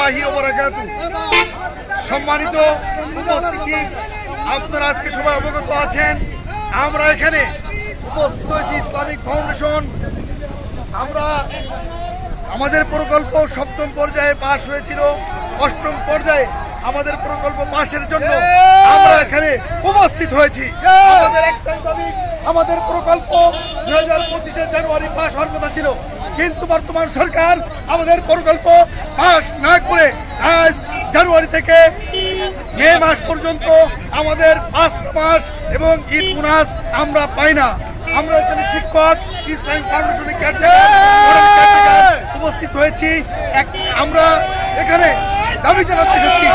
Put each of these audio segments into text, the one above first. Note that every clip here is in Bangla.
রাহমাতুল্লাহি ওয়া বারাকাতুহু। সম্মানিত উপস্থিতি, আপনারা আজকে সবাই অবগত আছেন, আমরা এখানে উপস্থিত হয়েছি ইসলামিক ফাউন্ডেশন। আমরা আমাদের প্রকল্প ৭ম পর্যায়ে পাশ হয়েছিল, ৮ম পর্যায়ে আমাদের প্রকল্প পাশের জন্য আমরা এখানে উপস্থিত হয়েছি। আমাদের একটাই দাবি, আমাদের প্রকল্প ২০২৫ জানুয়ারি পাশ হওয়ার কথা ছিল, কিন্তু বর্তমান সরকার আমাদের প্রকল্প পাশ না করে আজ জানুয়ারি থেকে মে মাস পর্যন্ত আমাদের ৫ মাস এবং ঈদ বোনাস আমরা পাই না। আমরা এখানে শিক্ষক, ইসলামিক ফাউন্ডেশনের ক্যাডার উপস্থিত হয়েছি। আমরা এখানে দাবি জানাতে এসেছি,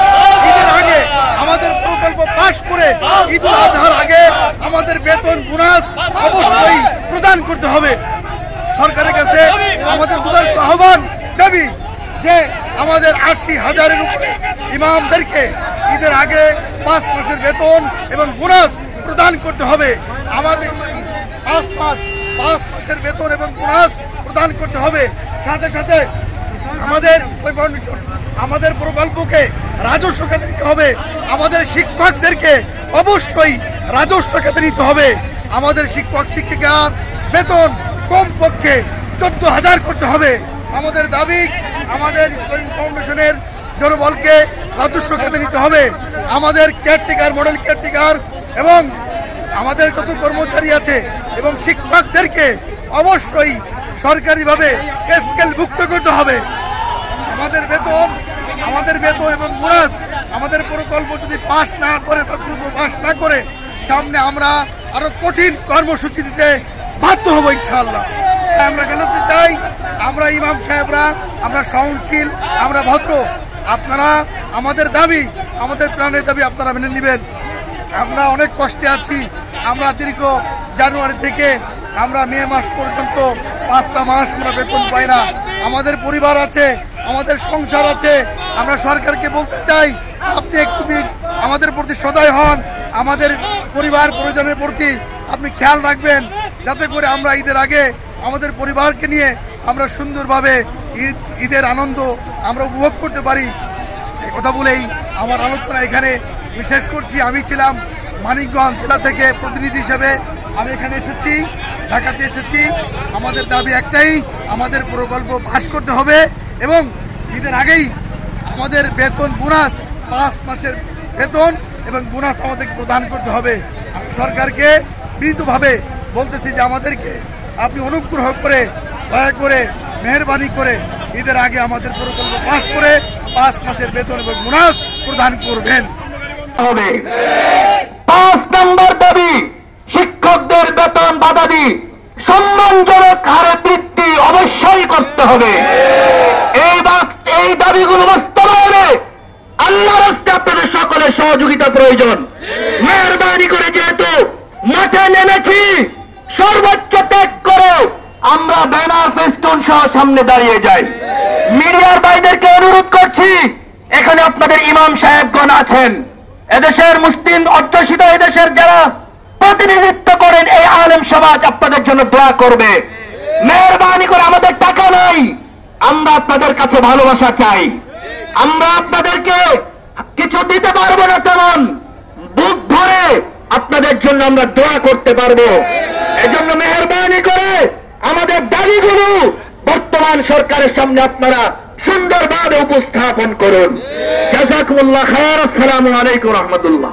ঈদের আগে আমাদের প্রকল্প পাশ করে ঈদ উল আজহার আগে আমাদের বেতন বোনাস অবশ্যই প্রদান করতে হবে। সরকারের কাছে আমাদের উদারত আহ্বান, দাবি যে আমাদের ৮০,০০০-এর উপরে ইমামদেরকে ঈদের আগে ৫ মাসের বেতন এবং বোনাস প্রদান করতে হবে। আমাদের ৫ মাসের বেতন এবং বোনাস প্রদান করতে হবে। সাথে সাথে আমাদের ইসলামিক ফাউন্ডেশন আমাদের প্রকল্পকে রাজস্ব খাতে নিতে হবে। আমাদের শিক্ষকদেরকে অবশ্যই রাজস্ব খাতে নিতে হবে। আমাদের শিক্ষক শিক্ষিকার বেতন কমপক্ষে ১৪,০০০ করতে হবে। আমাদের দাবি, আমাদের ইসলামিক ফাউন্ডেশনের জনবলকে রাজস্ব খাতে নিতে হবে। আমাদের কেয়ারটেকার, মডেল কেয়ারটেকার এবং আমাদের যত কর্মচারী আছে এবং শিক্ষকদেরকে অবশ্যই সরকারিভাবে স্কেলভুক্ত করতে হবে। আমাদের বেতন এবং বোনাস, আমাদের প্রকল্প যদি পাস না করে, দ্রুত পাস না করে, সামনে আমরা আরো কঠিন কর্মসূচি দিতে বাধ্য হব ইনশাআল্লাহ। আমরা জানাতে চাই, আমরা ইমাম সাহেবরা আমরা সহনশীল, আমরা ভদ্র। আপনারা আমাদের দাবি, আমাদের প্রাণের দাবি আপনারা মেনে নেবেন। আমরা অনেক কষ্টে আছি। আমরা দীর্ঘ জানুয়ারি থেকে আমরা মে মাস পর্যন্ত ৫টা মাস আমরা বেতন পাই না। আমাদের পরিবার আছে, আমাদের সংসার আছে। আমরা সরকারকে বলতে চাই, আপনি একটু আমাদের প্রতি সদয় হন, আমাদের পরিবার পরিজনের প্রতি আপনি খেয়াল রাখবেন, যাতে করে আমরা ঈদের আগে আমাদের পরিবারকে নিয়ে আমরা সুন্দরভাবে ঈদের আনন্দ আমরা উপভোগ করতে পারি। এই কথা বলেই আমার আলোচনা এখানে বিশেষ করছি। আমি ছিলাম মানিকগঞ্জ জেলা থেকে প্রতিনিধি হিসেবে আমি এখানে এসেছি, ঢাকাতে এসেছি। আমাদের দাবি একটাই, আমাদের প্রকল্প পাস করতে হবে এবং ঈদের আগেই আমাদের বেতন বোনাস ৫ মাসের বেতন এবং বোনাস আমাদেরকে প্রদান করতে হবে। সরকারকে বিনীতভাবে বলতেছি যে আমাদেরকে আপনি অনুগ্রহ করে, দয়া করে, মেহরবানি করে ঈদের আগে আমাদের প্রকল্প পাস করে ৫ মাসের বেতন এবং বোনাস প্রদান করবেন। ৫ নম্বর দাবি, শিক্ষকদের বেতন বাদাবি সম্মানজনক হারে বৃদ্ধি অবশ্যই করতে হবে। এই দাবিগুলো বাস্তবায়নে আল্লাহর রাস্তে আপনাদের সকলের সহযোগিতা প্রয়োজন। মেহরবানি করে, যেহেতু মাঠে নেমেছি, সর্বোচ্চ ত্যাগ করে আমরা ব্যানার ফেস্টুন সহ সামনে দাঁড়িয়ে যাই। মিডিয়ার ভাইদেরকে অনুরোধ করছি, এখানে আপনাদের ইমাম সাহেবগণ আছেন, এদেশের মুসলিম অধ্যুষিত এদেশের যারা প্রতিনিধিত্ব করেন এই আলেম সমাজ আপনাদের জন্য দোয়া করবে। মেহরবানি করে, আমাদের টাকা নাই, আমরা আপনাদের কাছে ভালোবাসা চাই। আমরা আপনাদেরকে কিছু দিতে পারবো না, তেমন বুক ভরে আপনাদের জন্য আমরা দোয়া করতে পারবো। এজন্য মেহরবানি করে আমাদের দাবিগুলো বর্তমান সরকারের সামনে আপনারা সুন্দরভাবে উপস্থাপন করুন। জাযাকুমুল্লাহ খায়র। আসসালামু আলাইকুম ওয়া রাহমাতুল্লাহ।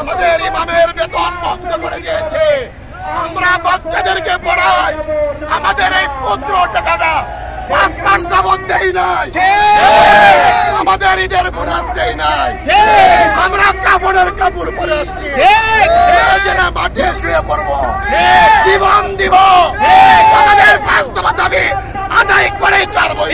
আমাদের ইমামের বেতন বন্ধ করে দিয়েছে। আমরা বাচ্চাদেরকে পড়াই, আমাদের এই ক্ষুদ্র টাকাটা ৫ মাস যাবত দেই নাই, আমাদের ঈদের বোনাস দেই নাই। আমরা কাফনের কাপড় পরে আসছি, মাঠে শুয়ে পড়বো, জীবন দিব, আমাদের ৫ দফা দাবি আদায় করে ছাড়বো।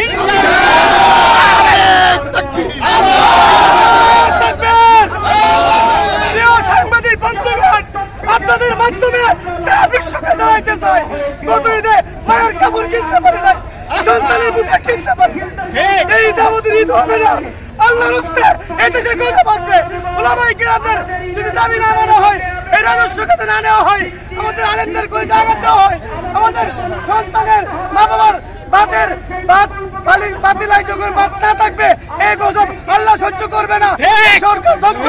আমাদের ঈদ হবে না। আল্লাহর রাস্তে এই দেশে গজব আসবে। ওলামায়ে কেরামদের যদি দাবি না মানা হয়, এই রাজস্ব খাতে না নেওয়া হয়, আমাদের আলেমদের করে জায়গা দেওয়া হয়, আমাদের সন্তানের মা বাবার বাতিলাই যখন বাদ না থাকবে, এই গজব আল্লাহ সহ্য করবে না। সরকার ধৈর্য